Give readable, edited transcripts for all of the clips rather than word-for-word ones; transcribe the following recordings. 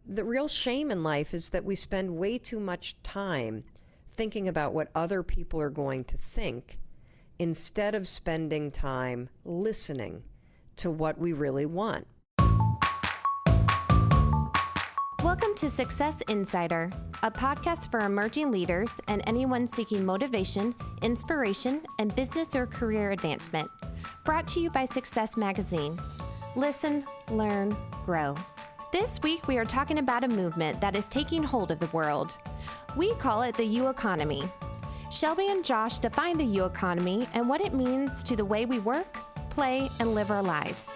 The real shame in life is that we spend way too much time thinking about what other people are going to think instead of spending time listening to what we really want. Welcome to Success Insider, a podcast for emerging leaders and anyone seeking motivation, inspiration, and business or career advancement. Brought to you by Success Magazine. Listen, learn, grow. This week, we are talking about a movement that is taking hold of the world. We call it the UEconomy. Shelby and Josh define the UEconomy and what it means to the way we work, play, and live our lives.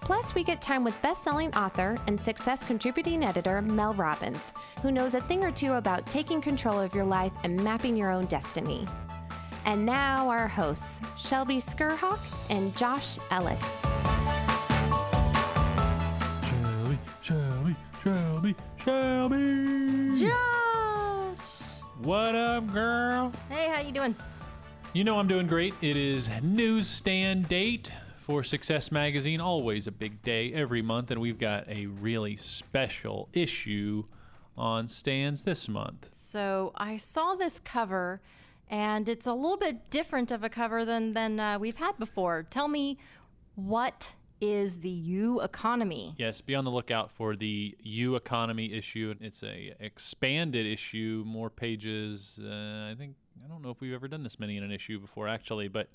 Plus, we get time with best-selling author and Success contributing editor Mel Robbins, who knows a thing or two about taking control of your life and mapping your own destiny. And now our hosts, Shelby Skurhawk and Josh Ellis. Shelby. Josh! What up, girl? Hey, how you doing? You know I'm doing great. It is newsstand date for Success Magazine. Always a big day every month, and we've got a really special issue on stands this month. So I saw this cover, and it's a little bit different of a cover than we've had before. Tell me, what is the YouEconomy? Yes, be on the lookout for the YouEconomy issue. It's a expanded issue, more pages. I don't know if we've ever done this many in an issue before, actually, but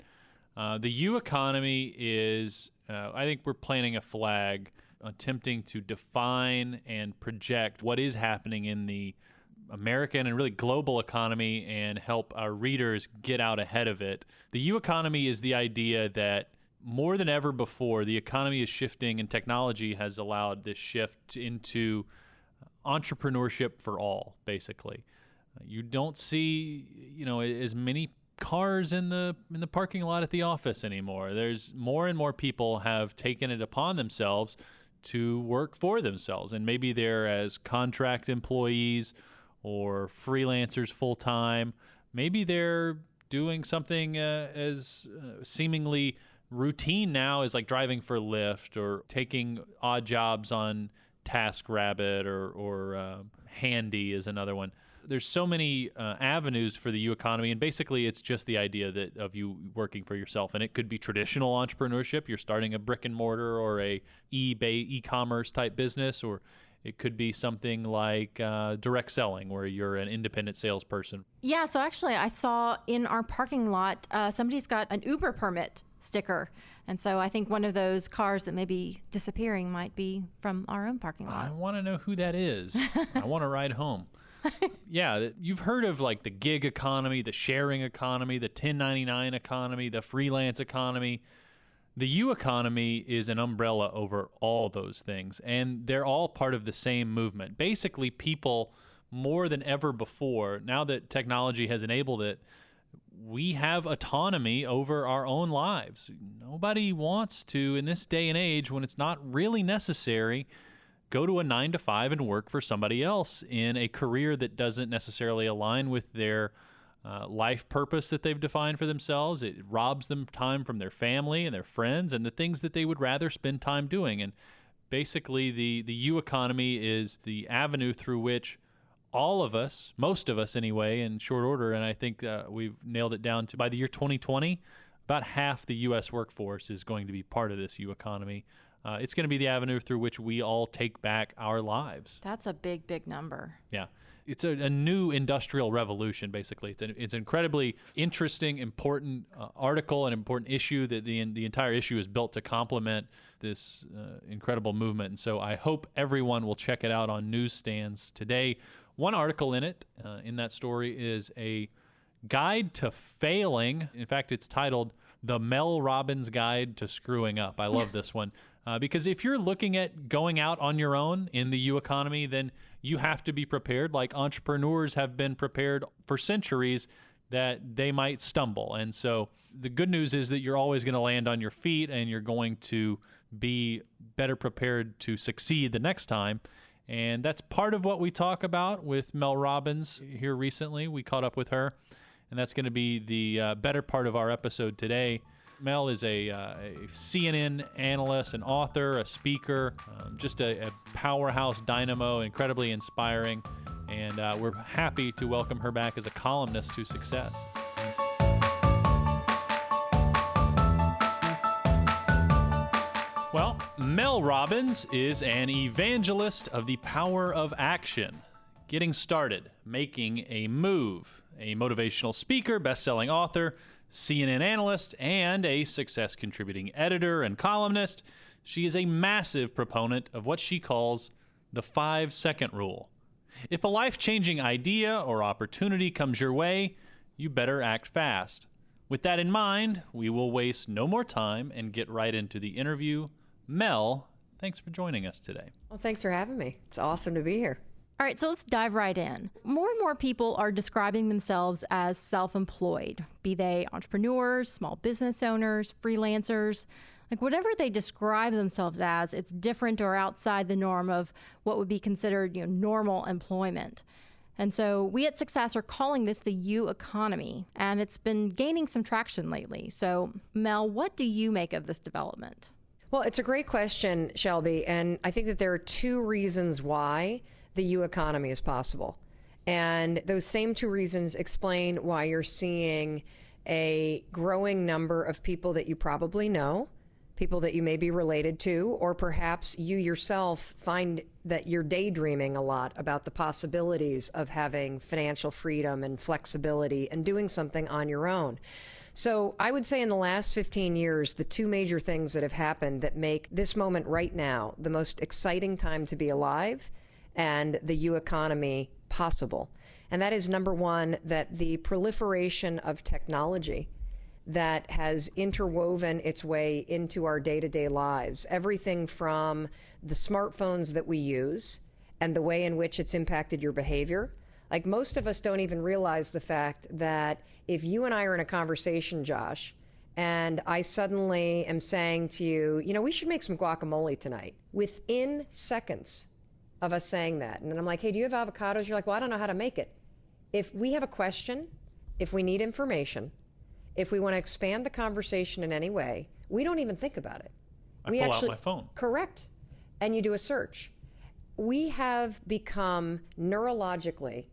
the YouEconomy is, I think we're planting a flag, attempting to define and project what is happening in the American and really global economy and help our readers get out ahead of it. The YouEconomy is the idea that more than ever before, the economy is shifting and technology has allowed this shift into entrepreneurship for all, basically. You don't see, as many cars in the parking lot at the office anymore. There's more and more people have taken it upon themselves to work for themselves, and maybe they're as contract employees or freelancers full-time. Maybe they're doing something as seemingly routine now is like driving for Lyft or taking odd jobs on TaskRabbit or Handy is another one. There's so many avenues for the YouEconomy, and basically it's just the idea of you working for yourself. And it could be traditional entrepreneurship. You're starting a brick and mortar or a eBay e-commerce type business, or it could be something like direct selling where you're an independent salesperson. Yeah, so actually I saw in our parking lot, somebody's got an Uber permit sticker. And so I think one of those cars that may be disappearing might be from our own parking lot. I want to know who that is. I want to ride home. Yeah, you've heard of like the gig economy, the sharing economy, the 1099 economy, the freelance economy. The YouEconomy is an umbrella over all those things, and they're all part of the same movement. Basically, people, more than ever before, now that technology has enabled it, we have autonomy over our own lives. Nobody wants to, in this day and age, when it's not really necessary, go to a 9-to-5 and work for somebody else in a career that doesn't necessarily align with their life purpose that they've defined for themselves. It robs them time from their family and their friends and the things that they would rather spend time doing. And basically, the YouEconomy is the avenue through which all of us, most of us anyway, in short order, and I think we've nailed it down to by the year 2020, about half the U.S. workforce is going to be part of this YouEconomy. It's going to be the avenue through which we all take back our lives. That's a big, big number. Yeah. It's a new industrial revolution, basically. It's an incredibly interesting, important article, an important issue that the entire issue is built to complement this incredible movement. And so I hope everyone will check it out on newsstands today. One article in it, in that story, is a guide to failing. In fact, it's titled The Mel Robbins Guide to Screwing Up. I love this one. Because if you're looking at going out on your own in the YouEconomy, then you have to be prepared, like entrepreneurs have been prepared for centuries, that they might stumble. And so the good news is that you're always going to land on your feet and you're going to be better prepared to succeed the next time. And that's part of what we talk about with Mel Robbins here recently. We caught up with her, and that's going to be the better part of our episode today. Mel is a CNN analyst, an author, a speaker, just a powerhouse dynamo, incredibly inspiring. And we're happy to welcome her back as a columnist to Success. Well, Mel Robbins is an evangelist of the power of action. Getting started, making a move, a motivational speaker, best-selling author, CNN analyst, and a Success contributing editor and columnist. She is a massive proponent of what she calls the 5-second rule. If a life-changing idea or opportunity comes your way, you better act fast. With that in mind, we will waste no more time and get right into the interview. Mel, thanks for joining us today. Well, thanks for having me. It's awesome to be here. All right, so let's dive right in. More and more people are describing themselves as self-employed, be they entrepreneurs, small business owners, freelancers. Like whatever they describe themselves as, it's different or outside the norm of what would be considered, normal employment. And so we at Success are calling this the YouEconomy, and it's been gaining some traction lately. So Mel, what do you make of this development? Well, it's a great question, Shelby, and I think that there are two reasons why the YouEconomy is possible. And those same two reasons explain why you're seeing a growing number of people that you probably know, people that you may be related to, or perhaps you yourself find that you're daydreaming a lot about the possibilities of having financial freedom and flexibility and doing something on your own. So I would say in the last 15 years, the two major things that have happened that make this moment right now the most exciting time to be alive and the YouEconomy possible. And that is, number one, that the proliferation of technology that has interwoven its way into our day-to-day lives, everything from the smartphones that we use and the way in which it's impacted your behavior. Like most of us don't even realize the fact that if you and I are in a conversation, Josh, and I suddenly am saying to you, we should make some guacamole tonight, within seconds of us saying that, and then I'm like, hey, do you have avocados? You're like, well, I don't know how to make it. If we have a question, if we need information, if we want to expand the conversation in any way, we don't even think about it. I pull out my phone. Correct. And you do a search. We have become neurologically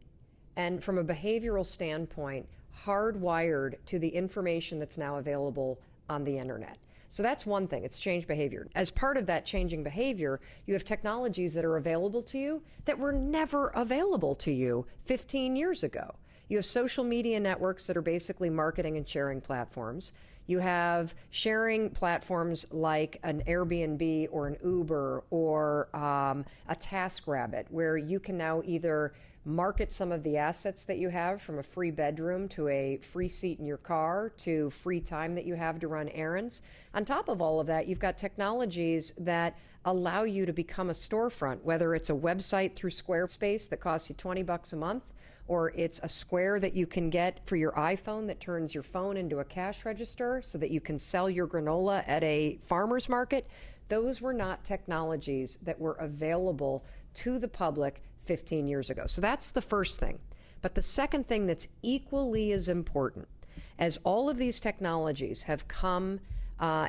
and from a behavioral standpoint hardwired to the information that's now available on the internet. So that's one thing. It's changed behavior. As part of that changing behavior, you have technologies that are available to you that were never available to you 15 years ago. You have social media networks that are basically marketing and sharing platforms. You have sharing platforms like an Airbnb or an Uber or a TaskRabbit, where you can now either market some of the assets that you have, from a free bedroom to a free seat in your car to free time that you have to run errands. On top of all of that, you've got technologies that allow you to become a storefront, whether it's a website through Squarespace that costs you $20 a month, or it's a Square that you can get for your iPhone that turns your phone into a cash register so that you can sell your granola at a farmer's market. Those were not technologies that were available to the public 15 years ago. So that's the first thing. But the second thing that's equally as important, as all of these technologies have come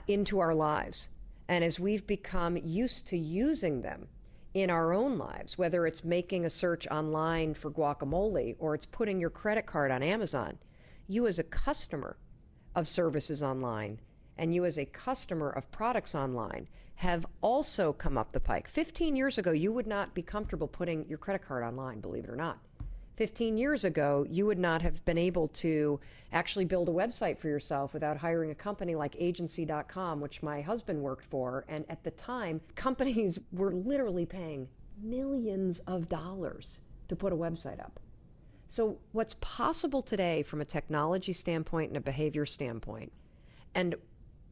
into our lives, and as we've become used to using them in our own lives, whether it's making a search online for guacamole or it's putting your credit card on Amazon, you as a customer of services online and you as a customer of products online have also come up the pike. 15 years ago, you would not be comfortable putting your credit card online, believe it or not. 15 years ago, you would not have been able to actually build a website for yourself without hiring a company like agency.com, which my husband worked for. And at the time, companies were literally paying millions of dollars to put a website up. So what's possible today from a technology standpoint and a behavior standpoint, and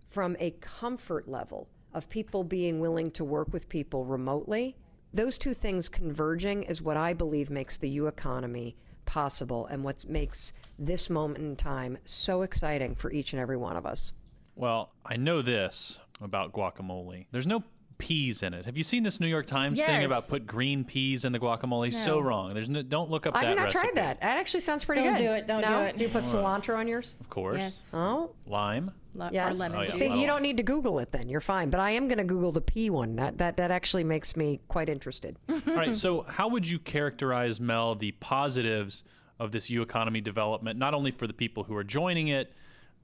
from a comfort level of people being willing to work with people remotely, those two things converging is what I believe makes the YouEconomy possible and what makes this moment in time so exciting for each and every one of us. Well, I know this about guacamole. There's no peas in it. Have you seen this New York Times thing about put green peas in the guacamole? No. So wrong. Don't look up that I've not recipe. tried that. That actually sounds pretty Don't good. do it. Don't do it. Do you put cilantro on yours? Of course. Yes. Oh, Lime. yes. Or lemon. Oh, yeah. See, Well. you don't need to Google it then. You're fine. But I am going to Google the pea one. That actually makes me quite interested. All right. So how would you characterize, Mel, the positives of this UEconomy development, not only for the people who are joining it,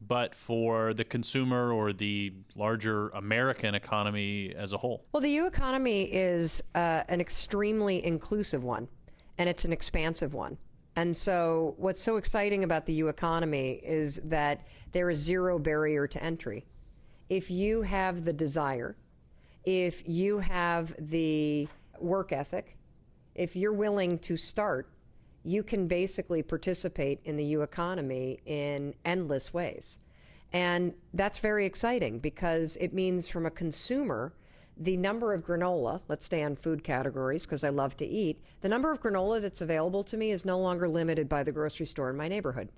but for the consumer or the larger American economy as a whole? Well, the UEconomy is an extremely inclusive one, and it's an expansive one. And so what's so exciting about the UEconomy is that there is zero barrier to entry. If you have the desire, if you have the work ethic, if you're willing to start, you can basically participate in the UEconomy in endless ways. And that's very exciting because it means from a consumer, the number of granola, let's stay on food categories because I love to eat, the number of granola that's available to me is no longer limited by the grocery store in my neighborhood.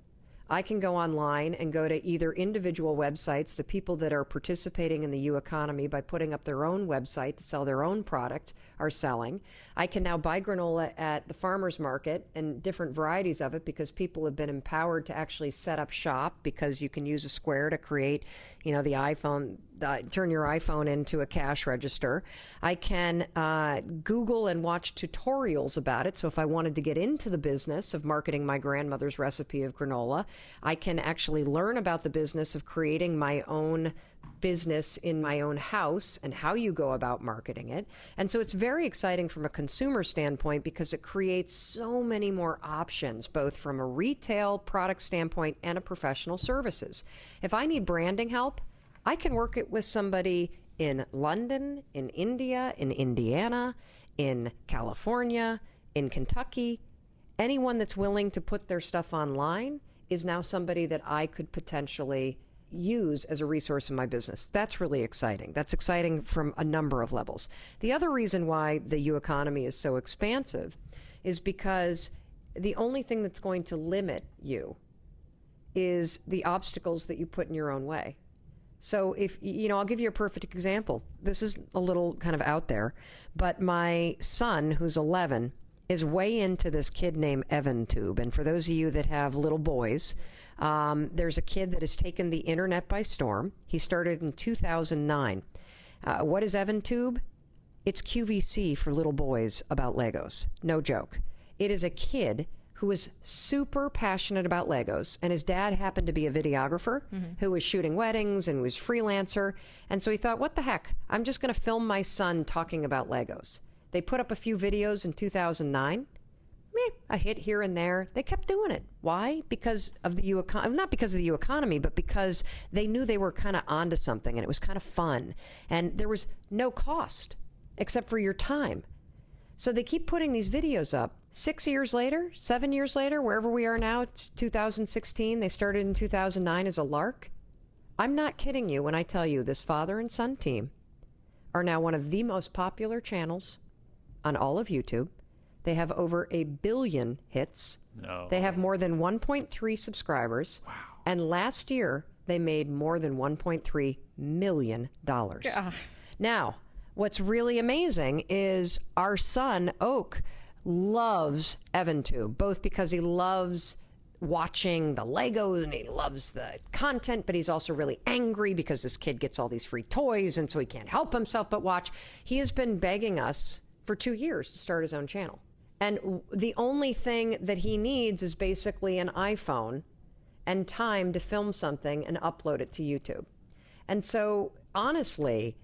I can go online and go to either individual websites, the people that are participating in the UEconomy by putting up their own website to sell their own product are selling. I can now buy granola at the farmer's market and different varieties of it because people have been empowered to actually set up shop because you can use a square to create, the iPhone, turn your iPhone into a cash register. I can Google and watch tutorials about it. So if I wanted to get into the business of marketing my grandmother's recipe of granola, I can actually learn about the business of creating my own business in my own house and how you go about marketing it. And so it's very exciting from a consumer standpoint because it creates so many more options, both from a retail product standpoint and a professional services. If I need branding help, I can work it with somebody in London, in India, in Indiana, in California, in Kentucky. Anyone that's willing to put their stuff online is now somebody that I could potentially use as a resource in my business. That's really exciting. That's exciting from a number of levels. The other reason why the UEconomy is so expansive is because the only thing that's going to limit you is the obstacles that you put in your own way. So if, I'll give you a perfect example. This is a little kind of out there, but my son, who's 11, is way into this kid named EvanTube. And for those of you that have little boys, there's a kid that has taken the internet by storm. He started in 2009. What is EvanTube? It's QVC for little boys about Legos. No joke. It is a kid who is super passionate about Legos, and his dad happened to be a videographer who was shooting weddings and was freelancer. And so he thought, what the heck? I'm just going to film my son talking about Legos. They put up a few videos in 2009. A hit here and there. They kept doing it. Why? Because of the UEconomy. Not because of the UEconomy, but because they knew they were kind of onto something and it was kind of fun. And there was no cost except for your time. So they keep putting these videos up. 6 years later, 7 years later, wherever we are now, 2016, they started in 2009 as a lark. I'm not kidding you when I tell you this father and son team are now one of the most popular channels on all of YouTube. They have over 1 billion hits. No. They have more than 1.3 subscribers. Wow. And last year, they made more than $1.3 million. Now, what's really amazing is our son, Oak, loves EvanTube, both because he loves watching the Legos and he loves the content, but he's also really angry because this kid gets all these free toys and so he can't help himself but watch. He has been begging us for 2 years to start his own channel. And the only thing that he needs is basically an iPhone and time to film something and upload it to YouTube. And so, honestly,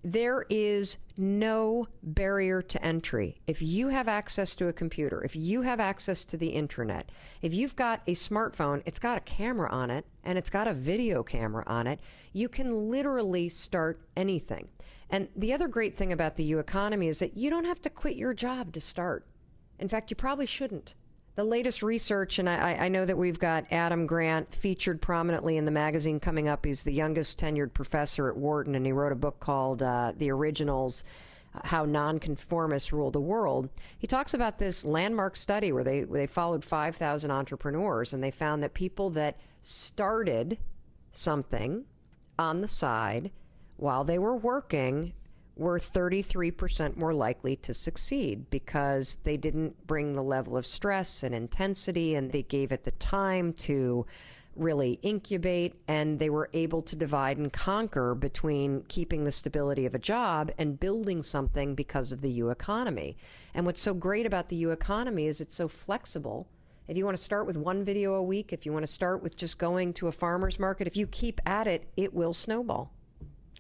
there is no barrier to entry. If you have access to a computer, if you have access to the internet, if you've got a smartphone, it's got a camera on it, and it's got a video camera on it, you can literally start anything. And the other great thing about the UEconomy is that you don't have to quit your job to start. In fact, you probably shouldn't. The latest research, and I know that we've got Adam Grant featured prominently in the magazine coming up. He's the youngest tenured professor at Wharton, and he wrote a book called The Originals, How Nonconformists Rule the World. He talks about this landmark study where they followed 5,000 entrepreneurs, and they found that people that started something on the side while they were working were 33% more likely to succeed because they didn't bring the level of stress and intensity, and they gave it the time to really incubate, and they were able to divide and conquer between keeping the stability of a job and building something because of the UEconomy. And what's so great about the UEconomy is it's so flexible. If you want to start with one video a week, if you want to start with just going to a farmer's market, if you keep at it, it will snowball.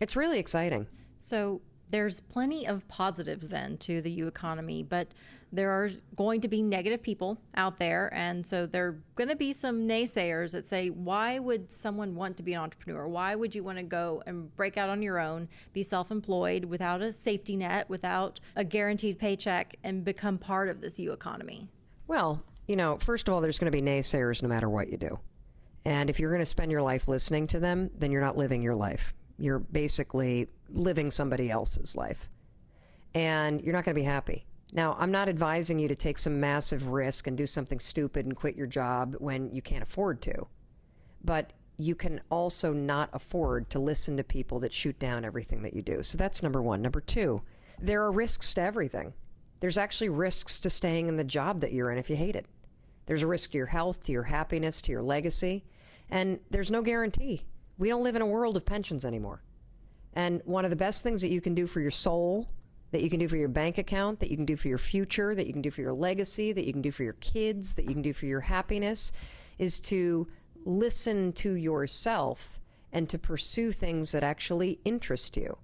It's really exciting. So there's plenty of positives then to the UEconomy, but there are going to be negative people out there. And so there are going to be some naysayers that say, why would someone want to be an entrepreneur? Why would you want to go and break out on your own, be self-employed without a safety net, without a guaranteed paycheck, and become part of this UEconomy? Well, first of all, there's going to be naysayers no matter what you do. And if you're going to spend your life listening to them, then you're not living your life. You're basically living somebody else's life. And you're not going to be happy. Now, I'm not advising you to take some massive risk and do something stupid and quit your job when you can't afford to. But you can also not afford to listen to people that shoot down everything that you do. So that's number one. Number two, there are risks to everything. There's actually risks to staying in the job that you're in if you hate it. There's a risk to your health, to your happiness, to your legacy. And there's no guarantee. We don't live in a world of pensions anymore. And one of the best things that you can do for your soul, that you can do for your bank account, that you can do for your future, that you can do for your legacy, that you can do for your kids, that you can do for your happiness, is to listen to yourself and to pursue things that actually interest you.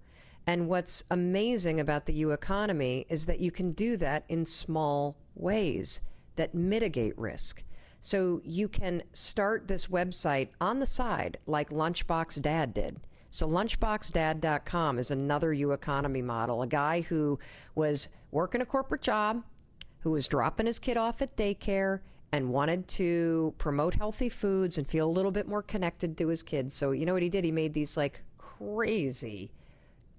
And what's amazing about the UEconomy is that you can do that in small ways that mitigate risk. So you can start this website on the side like Lunchbox Dad did. So lunchboxdad.com is another UEconomy model, a guy who was working a corporate job, who was dropping his kid off at daycare and wanted to promote healthy foods and feel a little bit more connected to his kids. So you know what he did? He made these like crazy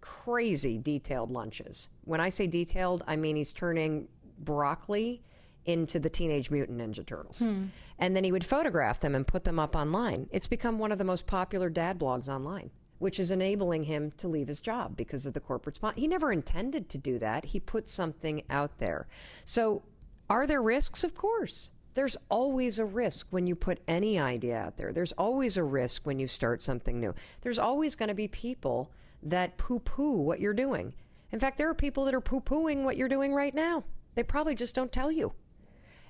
detailed lunches. When I say detailed, I mean he's turning broccoli into the Teenage Mutant Ninja Turtles. And then he would photograph them and put them up online. It's become one of the most popular dad blogs online, which is enabling him to leave his job because of the corporate spot. He never intended to do that. He put something out there. So are there risks? Of course. There's always a risk when you put any idea out there. There's always a risk when you start something new. There's always going to be people that poo-poo what you're doing. In fact, there are people that are poo-pooing what you're doing right now. They probably just don't tell you.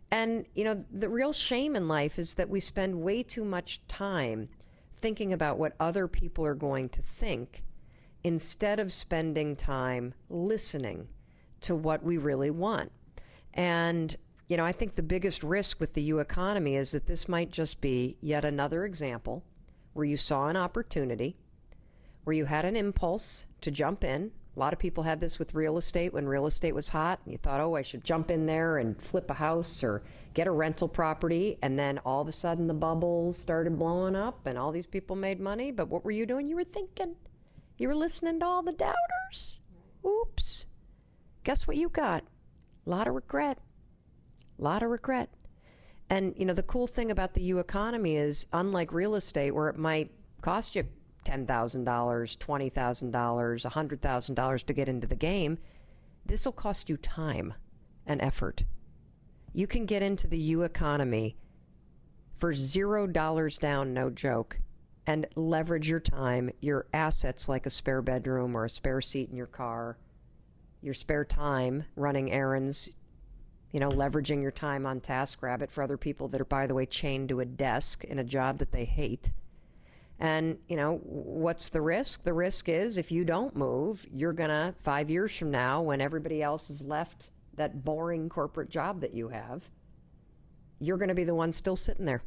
And, the real shame in life is that we spend way too much time thinking about what other people are going to think instead of spending time listening to what we really want. And, I think the biggest risk with the UEconomy is that this might just be yet another example where you saw an opportunity, where you had an impulse to jump in. A lot of people had this with real estate when real estate was hot, and you thought, I should jump in there and flip a house or get a rental property. And then all of a sudden the bubble started blowing up and all these people made money. But what were you doing? You were thinking. You were listening to all the doubters. Oops. Guess what you got? A lot of regret. And, the cool thing about the UEconomy is, unlike real estate, where it might cost you $10,000, $20,000, $100,000 to get into the game, this will cost you time and effort. You can get into the UEconomy for $0 down, no joke, and leverage your time, your assets like a spare bedroom or a spare seat in your car, your spare time running errands, leveraging your time on TaskRabbit for other people that are, by the way, chained to a desk in a job that they hate. And, what's the risk? The risk is if you don't move, you're going to, 5 years from now, when everybody else has left that boring corporate job that you have, you're going to be the one still sitting there.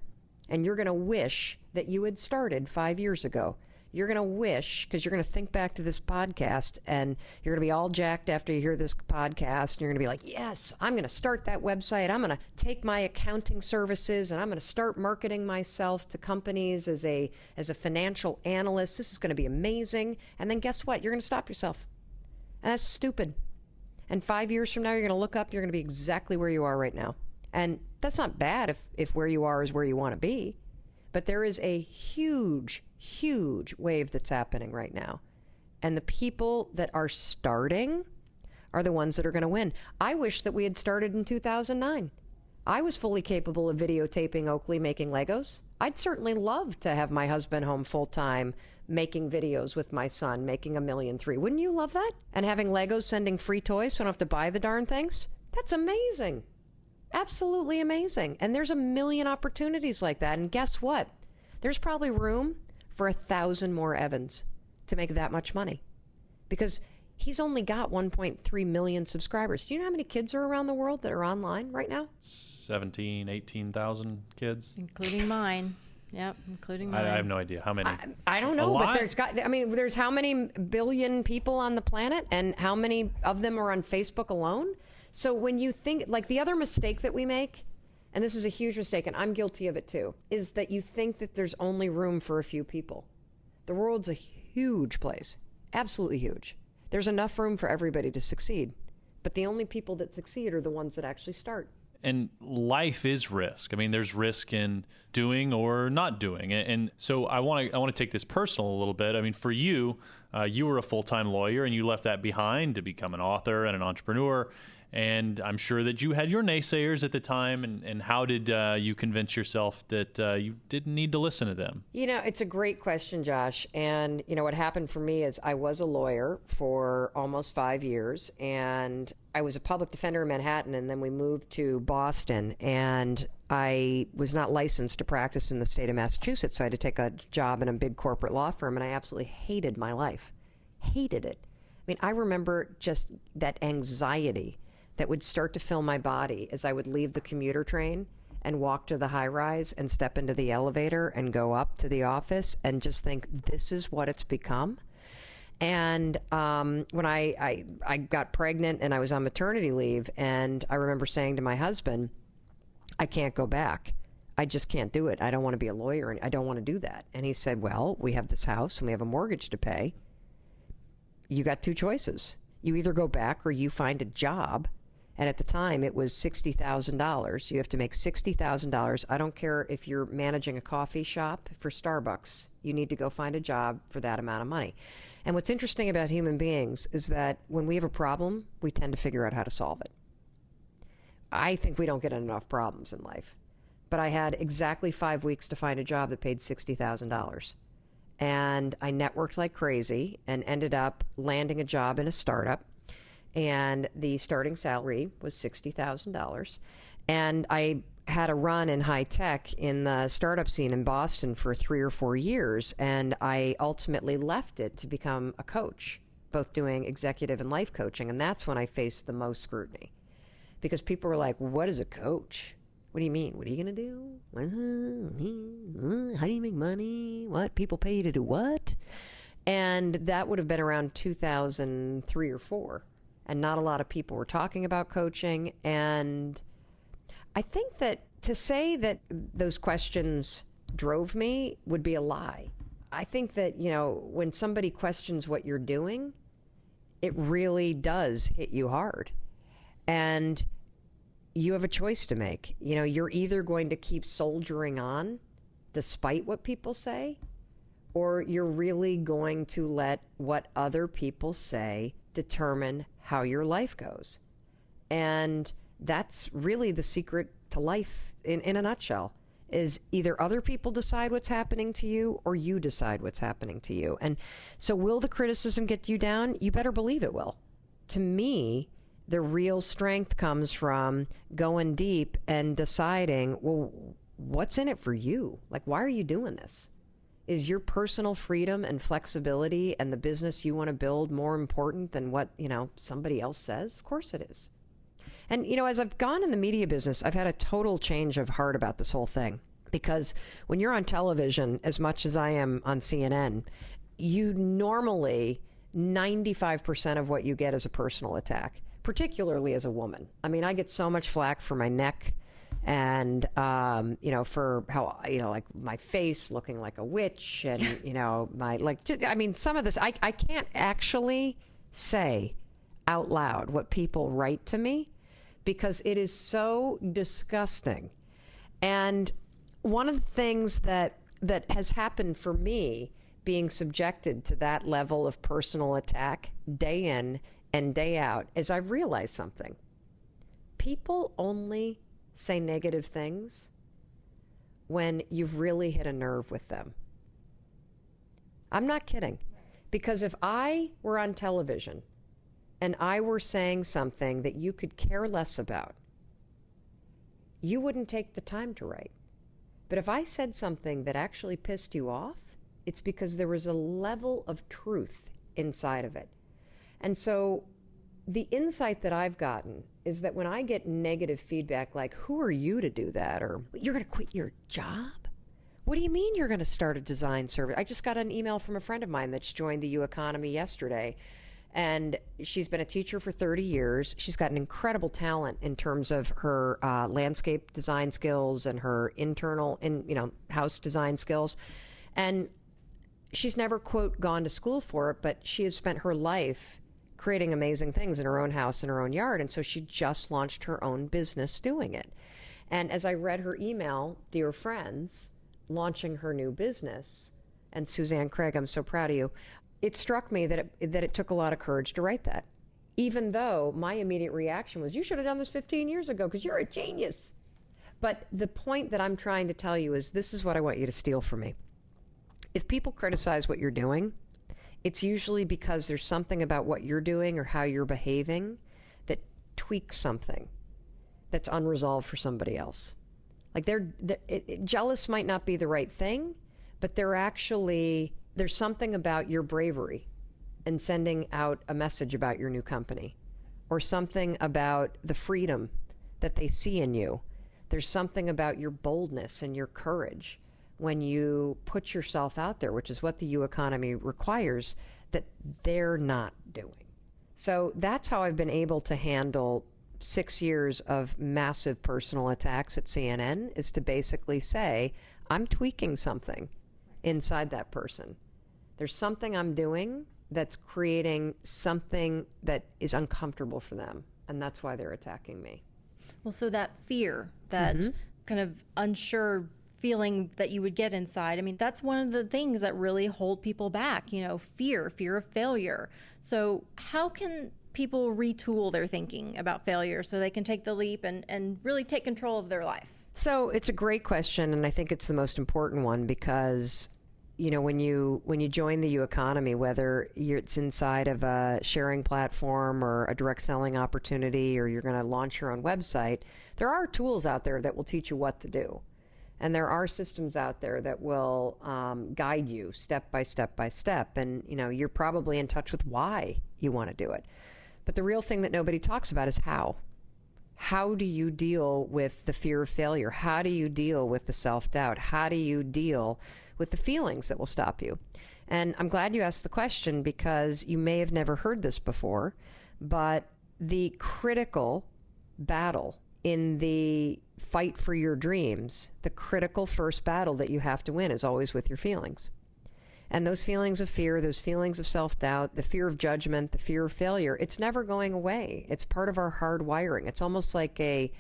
And you're going to wish that you had started 5 years ago. You're going to wish, because you're going to think back to this podcast, and you're going to be all jacked after you hear this podcast, and you're going to be like, yes, I'm going to start that website. I'm going to take my accounting services, and I'm going to start marketing myself to companies as a financial analyst. This is going to be amazing. And then guess what? You're going to stop yourself. And that's stupid. And 5 years from now, you're going to look up, you're going to be exactly where you are right now. And that's not bad if where you are is where you want to be. But there is a huge wave that's happening right now. And the people that are starting are the ones that are going to win. I wish that we had started in 2009. I was fully capable of videotaping Oakley making Legos. I'd certainly love to have my husband home full time making videos with my son, making $1.3 million. Wouldn't you love that? And having Legos sending free toys so I don't have to buy the darn things? That's amazing. Absolutely amazing. And there's a million opportunities like that. And guess what? There's probably room for 1,000 more Evans to make that much money, because he's only got 1.3 million subscribers. Do you know how many kids are around the world that are online right now? 17, 18,000 kids. Including mine. Yep, including mine. I have no idea how many. I don't know, but there's how many billion people on the planet, and how many of them are on Facebook alone? So when you think, like, the other mistake that we make, and this is a huge mistake, and I'm guilty of it too, is that you think that there's only room for a few people. The world's a huge place, absolutely huge. There's enough room for everybody to succeed, but the only people that succeed are the ones that actually start. And life is risk. I mean, there's risk in doing or not doing. And so I want to take this personal a little bit. I mean, for you, you were a full-time lawyer and you left that behind to become an author and an entrepreneur. And I'm sure that you had your naysayers at the time. And how did you convince yourself that you didn't need to listen to them? You know, it's a great question, Josh. And, you know, what happened for me is I was a lawyer for almost 5 years. And I was a public defender in Manhattan. And then we moved to Boston. And I was not licensed to practice in the state of Massachusetts. So I had to take a job in a big corporate law firm. And I absolutely hated my life. Hated it. I mean, I remember just that anxiety that would start to fill my body as I would leave the commuter train and walk to the high rise and step into the elevator and go up to the office and just think, this is what it's become. And when I got pregnant and I was on maternity leave, and I remember saying to my husband, I can't go back. I just can't do it. I don't want to be a lawyer, and I don't want to do that. And he said, well, we have this house and we have a mortgage to pay. You got two choices. You either go back or you find a job. And at the time, it was $60,000. You have to make $60,000. I don't care if you're managing a coffee shop for Starbucks. You need to go find a job for that amount of money. And what's interesting about human beings is that when we have a problem, we tend to figure out how to solve it. I think we don't get enough problems in life. But I had exactly 5 weeks to find a job that paid $60,000. And I networked like crazy and ended up landing a job in a startup. And the starting salary was $60,000. And I had a run in high tech in the startup scene in Boston for 3 or 4 years. And I ultimately left it to become a coach, both doing executive and life coaching. And that's when I faced the most scrutiny, because people were like, what is a coach? What do you mean? What are you going to do? How do you make money? What? People pay you to do what? And that would have been around 2003 or 4. And not a lot of people were talking about coaching. And I think that to say that those questions drove me would be a lie. I think that, you know, when somebody questions what you're doing, it really does hit you hard. And you have a choice to make. You know, you're either going to keep soldiering on despite what people say, or you're really going to let what other people say determine how your life goes. And that's really the secret to life in a nutshell, is either other people decide what's happening to you or you decide what's happening to you. And so will the criticism get you down? You better believe it will. To me, the real strength comes from going deep and deciding, well, what's in it for you? Like, why are you doing this? Is your personal freedom and flexibility and the business you want to build more important than what, you know, somebody else says? Of course it is. And, you know, as I've gone in the media business, I've had a total change of heart about this whole thing. Because when you're on television, as much as I am on CNN, you normally, 95% of what you get is a personal attack, particularly as a woman. I mean, I get so much flack for my neck and, you know, for how, you know, like my face looking like a witch and, you know, my, like, I mean, some of this, I can't actually say out loud what people write to me because it is so disgusting. And one of the things that has happened for me, being subjected to that level of personal attack day in and day out is I've realized something. People only say negative things when you've really hit a nerve with them. I'm not kidding. Because if I were on television and I were saying something that you could care less about, you wouldn't take the time to write. But if I said something that actually pissed you off, it's because there was a level of truth inside of it. And so the insight that I've gotten is that when I get negative feedback like, who are you to do that? Or you're going to quit your job? What do you mean you're going to start a design service? I just got an email from a friend of mine that's joined the UEconomy yesterday. And she's been a teacher for 30 years. She's got an incredible talent in terms of her landscape design skills and her internal, house design skills. And she's never, quote, gone to school for it, but she has spent her life creating amazing things in her own house and her own yard. And so she just launched her own business doing it. And as I read her email, dear friends, launching her new business, and Suzanne Craig, I'm so proud of you, it struck me that it took a lot of courage to write that. Even though my immediate reaction was, you should have done this 15 years ago because you're a genius. But the point that I'm trying to tell you is this is what I want you to steal from me. If people criticize what you're doing, it's usually because there's something about what you're doing or how you're behaving that tweaks something that's unresolved for somebody else. Like jealous might not be the right thing, but there's something about your bravery and sending out a message about your new company, or something about the freedom that they see in you. There's something about your boldness and your courage when you put yourself out there, which is what the UEconomy requires, that they're not doing. So that's how I've been able to handle 6 years of massive personal attacks at CNN, is to basically say, I'm tweaking something inside that person. There's something I'm doing that's creating something that is uncomfortable for them, and that's why they're attacking me. Well, so that fear, that kind of unsure feeling that you would get inside, I mean, that's one of the things that really hold people back, fear of failure. So how can people retool their thinking about failure so they can take the leap and really take control of their life? So it's a great question, and I think it's the most important one because, when you join the UEconomy, whether it's inside of a sharing platform or a direct selling opportunity, or you're going to launch your own website, there are tools out there that will teach you what to do. And there are systems out there that will guide you step by step by step. And, you're probably in touch with why you want to do it. But the real thing that nobody talks about is how. How do you deal with the fear of failure? How do you deal with the self-doubt? How do you deal with the feelings that will stop you? And I'm glad you asked the question because you may have never heard this before, but the critical battle in the fight for your dreams, the critical first battle that you have to win is always with your feelings. And those feelings of fear, those feelings of self-doubt, the fear of judgment, the fear of failure, it's never going away. It's part of our hard wiring. It's almost like a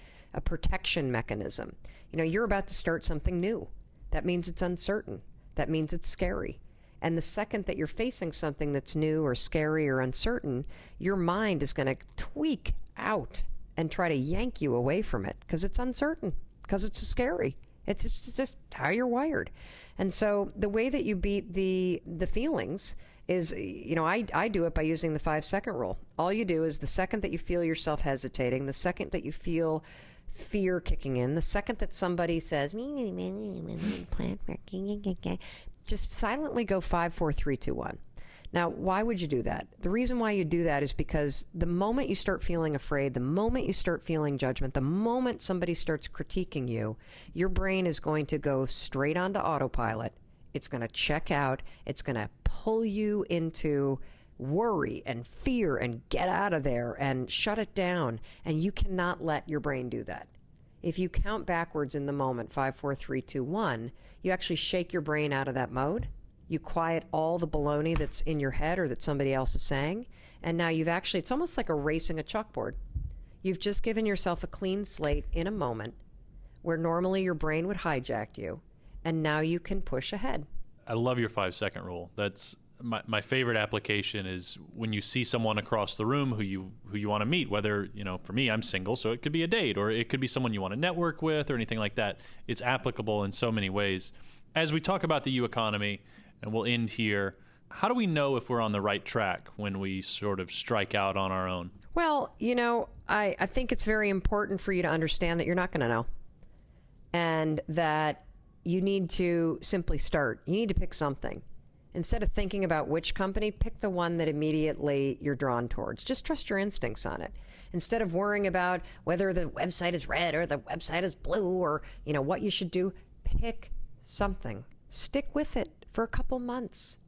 protection mechanism. You're about to start something new. That means it's uncertain. That means it's scary. And the second that you're facing something that's new or scary or uncertain, your mind is going to tweak out and try to yank you away from it because it's uncertain, because it's scary. It's just how you're wired. And so the way that you beat the feelings is, I do it by using the 5-second rule. All you do is the second that you feel yourself hesitating, the second that you feel fear kicking in, the second that somebody says, just silently go 5, 4, 3, 2, 1. Now, why would you do that? The reason why you do that is because the moment you start feeling afraid, the moment you start feeling judgment, the moment somebody starts critiquing you, your brain is going to go straight onto autopilot. It's going to check out. It's going to pull you into worry and fear and get out of there and shut it down. And you cannot let your brain do that. If you count backwards in the moment, 5, 4, 3, 2, 1, you actually shake your brain out of that mode. You quiet all the baloney that's in your head or that somebody else is saying. And now it's almost like erasing a chalkboard. You've just given yourself a clean slate in a moment where normally your brain would hijack you. And now you can push ahead. I love your 5-second rule. That's my favorite application is when you see someone across the room who you want to meet, whether, for me, I'm single, so it could be a date, or it could be someone you want to network with or anything like that. It's applicable in so many ways. As we talk about the UEconomy, and we'll end here, how do we know if we're on the right track when we sort of strike out on our own? Well, I think it's very important for you to understand that you're not going to know. And that you need to simply start. You need to pick something. Instead of thinking about which company, pick the one that immediately you're drawn towards. Just trust your instincts on it. Instead of worrying about whether the website is red or the website is blue or, what you should do, pick something. Stick with it for a couple months.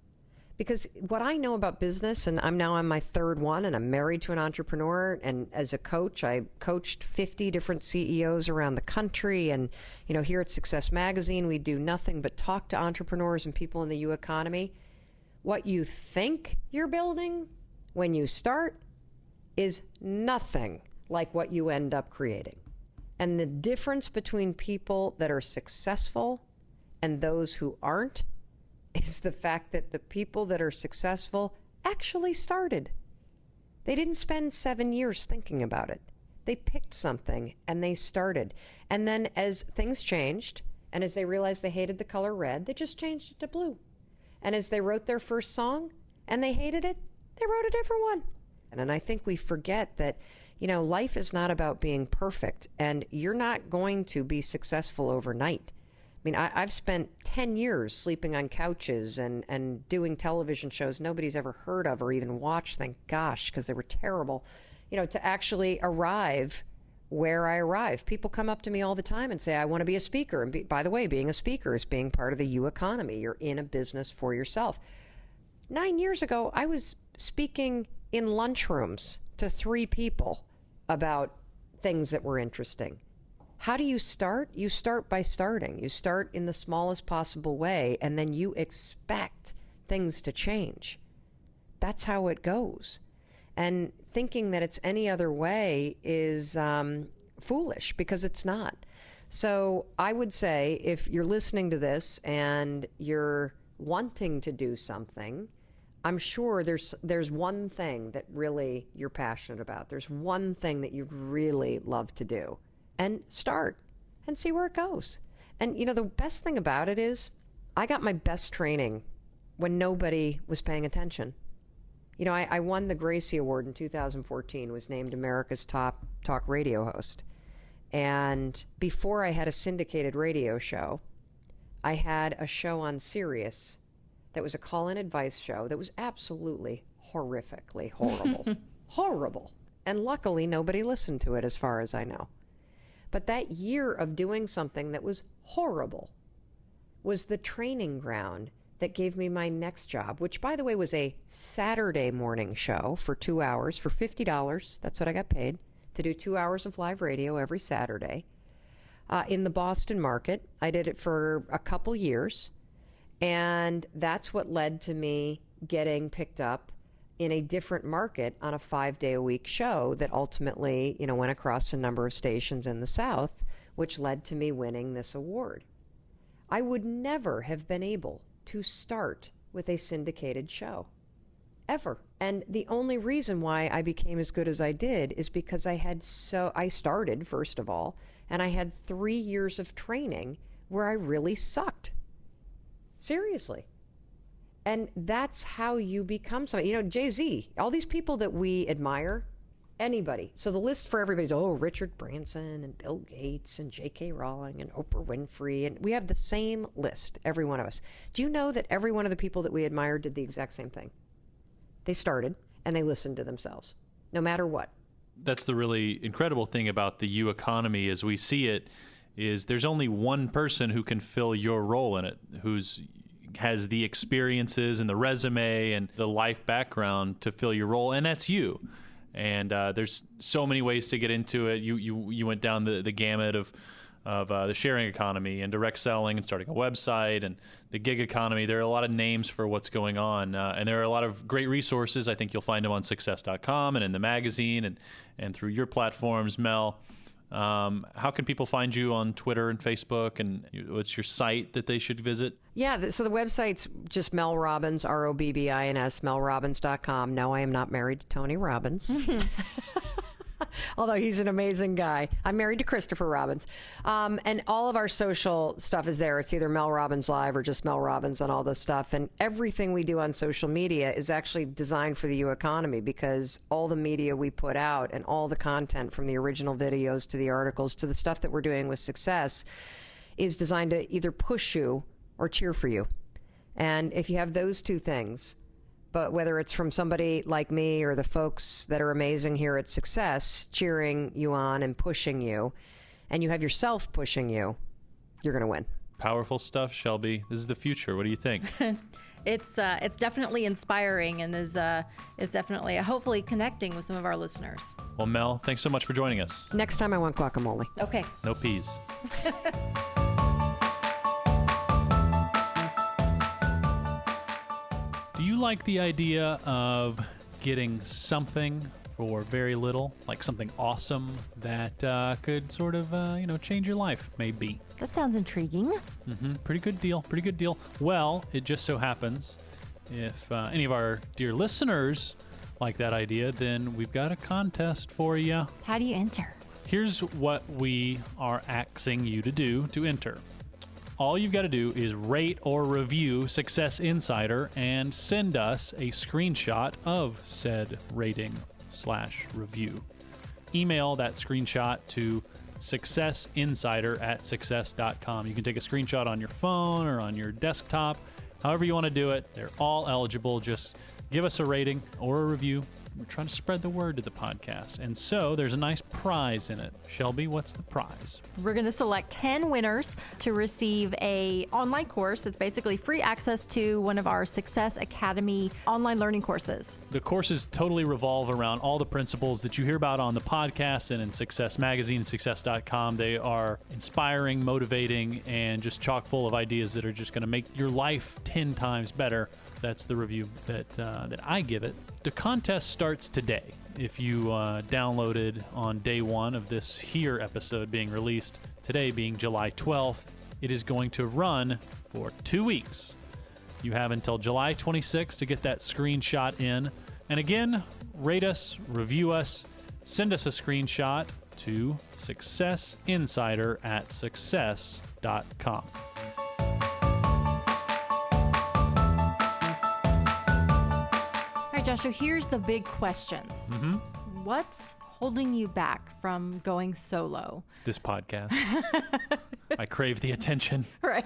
Because what I know about business, and I'm now on my third one, and I'm married to an entrepreneur, and as a coach, I coached 50 different CEOs around the country, and here at Success Magazine, we do nothing but talk to entrepreneurs and people in the UEconomy. What you think you're building when you start is nothing like what you end up creating. And the difference between people that are successful and those who aren't is the fact that the people that are successful actually started. They didn't spend 7 years thinking about it. They picked something and they started. And then as things changed, and as they realized they hated the color red, they just changed it to blue. And as they wrote their first song and they hated it, they wrote a different one. And I think we forget that, life is not about being perfect, and you're not going to be successful overnight. I mean, I've spent 10 years sleeping on couches and doing television shows nobody's ever heard of or even watched, thank gosh, because they were terrible, to actually arrive where I arrive. People come up to me all the time and say, I want to be a speaker. And by the way, being a speaker is being part of the UEconomy. You're in a business for yourself. 9 years ago, I was speaking in lunchrooms to 3 people about things that were interesting. How do you start? You start by starting. You start in the smallest possible way, and then you expect things to change. That's how it goes. And thinking that it's any other way is foolish, because it's not. So I would say if you're listening to this and you're wanting to do something, I'm sure there's one thing that really you're passionate about. There's one thing that you really love to do. And start and see where it goes. And, the best thing about it is I got my best training when nobody was paying attention. I won the Gracie Award in 2014, was named America's top talk radio host. And before I had a syndicated radio show, I had a show on Sirius that was a call-in advice show that was absolutely horrifically horrible. Horrible. And luckily, nobody listened to it as far as I know. But that year of doing something that was horrible was the training ground that gave me my next job, which, by the way, was a Saturday morning show for 2 hours for $50. That's what I got paid, to do 2 hours of live radio every Saturday in the Boston market. I did it for a couple years, and that's what led to me getting picked up in a different market on a 5-day-a-week show that ultimately, went across a number of stations in the South, which led to me winning this award. I would never have been able to start with a syndicated show, ever. And the only reason why I became as good as I did is because I started, first of all, and I had 3 years of training where I really sucked. Seriously. And that's how you become somebody. Jay-Z, all these people that we admire, anybody. So the list for everybody's, Richard Branson and Bill Gates and J.K. Rowling and Oprah Winfrey. And we have the same list, every one of us. Do you know that every one of the people that we admire did the exact same thing? They started and they listened to themselves, no matter what. That's the really incredible thing about the UEconomy as we see it, is there's only one person who can fill your role in it, has the experiences and the resume and the life background to fill your role, and that's you. And there's so many ways to get into it. You went down the gamut of the sharing economy and direct selling and starting a website and the gig economy. There are a lot of names for what's going on, and there are a lot of great resources. I think you'll find them on success.com and in the magazine and through your platforms, Mel. How can people find you on Twitter and Facebook, and what's your site that they should visit? Yeah, so the website's just Mel Robbins, Robbins, melrobbins.com. No, I am not married to Tony Robbins. Although he's an amazing guy. I'm married to Christopher Robbins. And all of our social stuff is there. It's either Mel Robbins Live or just Mel Robbins and all this stuff. And everything we do on social media is actually designed for the UEconomy, because all the media we put out and all the content, from the original videos to the articles to the stuff that we're doing with Success, is designed to either push you or cheer for you. And if you have those two things, but whether it's from somebody like me or the folks that are amazing here at Success cheering you on and pushing you, and you have yourself pushing you, you're going to win. Powerful stuff, Shelby. This is the future. What do you think? It's definitely inspiring, and is definitely hopefully connecting with some of our listeners. Well, Mel, thanks so much for joining us. Next time I want guacamole. Okay. No peas. Do you like the idea of getting something for very little, like something awesome that could sort of, change your life, maybe? That sounds intriguing. Pretty good deal. Well, it just so happens, if any of our dear listeners like that idea, then we've got a contest for you. How do you enter? Here's what we are asking you to do to enter. All you've got to do is rate or review Success Insider and send us a screenshot of said rating/review. Email that screenshot to successinsider@success.com. You can take a screenshot on your phone or on your desktop, however you want to do it. They're all eligible. Just give us a rating or a review. We're trying to spread the word to the podcast. And so there's a nice prize in it. Shelby, what's the prize? We're going to select 10 winners to receive a online course. It's basically free access to one of our Success Academy online learning courses. The courses totally revolve around all the principles that you hear about on the podcast and in Success Magazine, success.com. They are inspiring, motivating, and just chock full of ideas that are just going to make your life 10 times better. That's the review that I give it. The contest starts today. If you downloaded on day one of this here episode being released, today being July 12th, it is going to run for 2 weeks. You have until July 26th to get that screenshot in. And again, rate us, review us, send us a screenshot to successinsider@success.com. Joshua, here's the big question. What's holding you back from going solo? This podcast. I crave the attention. Right.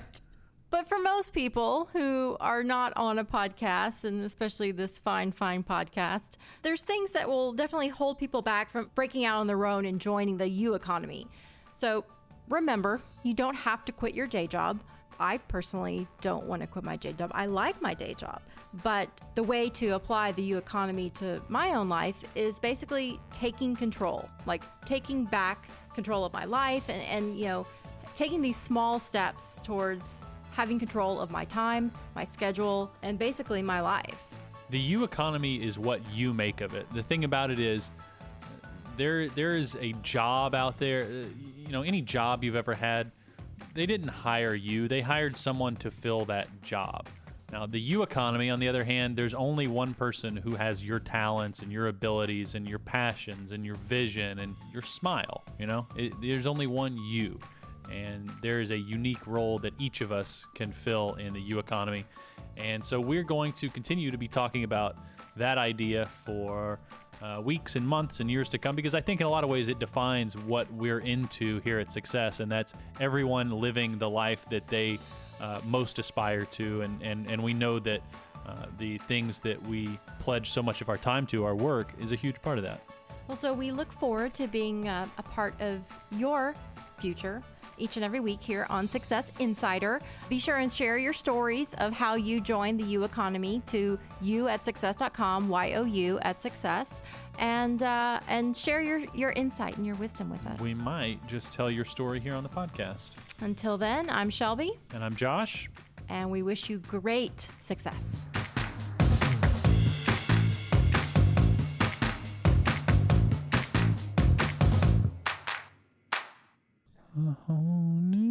But for most people who are not on a podcast, and especially this fine podcast, there's things that will definitely hold people back from breaking out on their own and joining the UEconomy. So remember, you don't have to quit your day job. I personally don't want to quit my day job. I like my day job. But the way to apply the UEconomy to my own life is basically taking control, like taking back control of my life and taking these small steps towards having control of my time, my schedule, and basically my life. The UEconomy is what you make of it. The thing about it is there is a job out there, any job you've ever had, they didn't hire you. They hired someone to fill that job. Now, the UEconomy, on the other hand, there's only one person who has your talents and your abilities and your passions and your vision and your smile, There's only one you. And there is a unique role that each of us can fill in the UEconomy. And so we're going to continue to be talking about that idea for weeks and months and years to come, because I think in a lot of ways it defines what we're into here at Success, and that's everyone living the life that they most aspire to. And we know that the things that we pledge so much of our time to, our work, is a huge part of that. Well, so we look forward to being a part of your future each and every week here on Success Insider. Be sure and share your stories of how you joined the UEconomy to you@success.com, YOU@success, and share your insight and your wisdom with us. We might just tell your story here on the podcast. Until then, I'm Shelby. And I'm Josh. And we wish you great success. a whole new